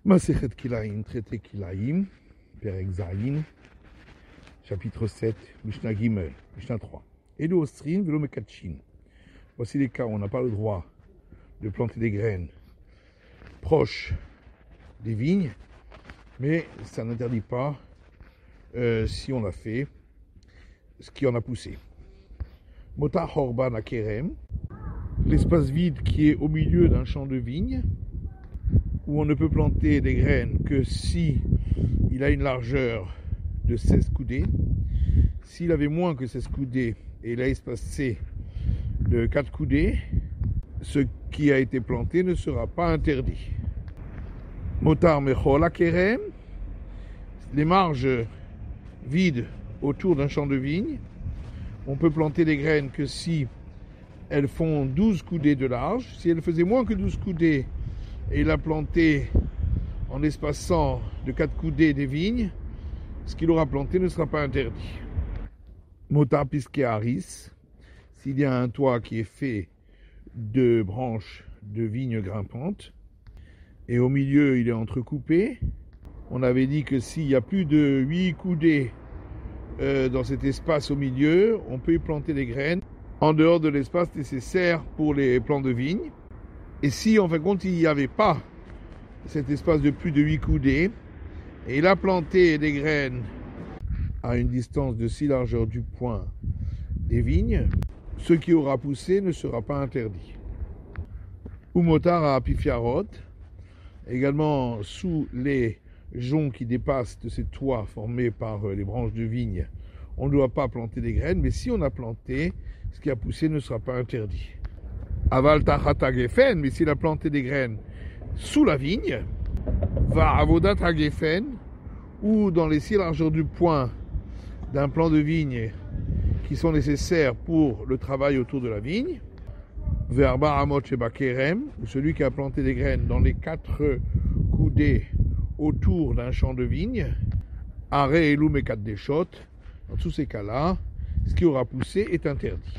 Masechet Kilaim, traité Kilaim, Perek Zayin, chapitre 7, Mishnah Gimel, Mishnah 3. Elu Ostrin, Velo Mekatchin. Voici les cas où on n'a pas le droit de planter des graines proches des vignes, mais ça n'interdit pas, si on l'a fait, ce qui en a poussé. Mota Horban Akerem, l'espace vide qui est au milieu d'un champ de vigne, où on ne peut planter des graines que si il a une largeur de 16 coudées. S'il avait moins que 16 coudées et il a espacé de 4 coudées, ce qui a été planté ne sera pas interdit. Motar Mechol Akerem, les marges vides autour d'un champ de vigne, on peut planter des graines que si elles font 12 coudées de large. Si elles faisaient moins que 12 coudées et il a planté en espaçant de 4 coudées des vignes, ce qu'il aura planté ne sera pas interdit. Motar Piskearis, s'il y a un toit qui est fait de branches de vignes grimpantes et au milieu il est entrecoupé, on avait dit que s'il y a plus de 8 coudées dans cet espace au milieu, on peut y planter des graines en dehors de l'espace nécessaire pour les plants de vigne. Et si en fin de compte il n'y avait pas cet espace de plus de 8 coudées et il a planté des graines à une distance de 6 largeurs du point des vignes, ce qui aura poussé ne sera pas interdit. Ou motar à Pifiarot, également sous les joncs qui dépassent de ces toits formés par les branches de vigne, on ne doit pas planter des graines, mais si on a planté, ce qui a poussé ne sera pas interdit. Aval tachata gefen, mais s'il a planté des graines sous la vigne, va avodat hagefen, ou dans les 6 largeurs du point d'un plant de vigne qui sont nécessaires pour le travail autour de la vigne, verba amot sheba kerem, ou celui qui a planté des graines dans les 4 coudées autour d'un champ de vigne, are elu mekat deshot, dans tous ces cas-là, ce qui aura poussé est interdit.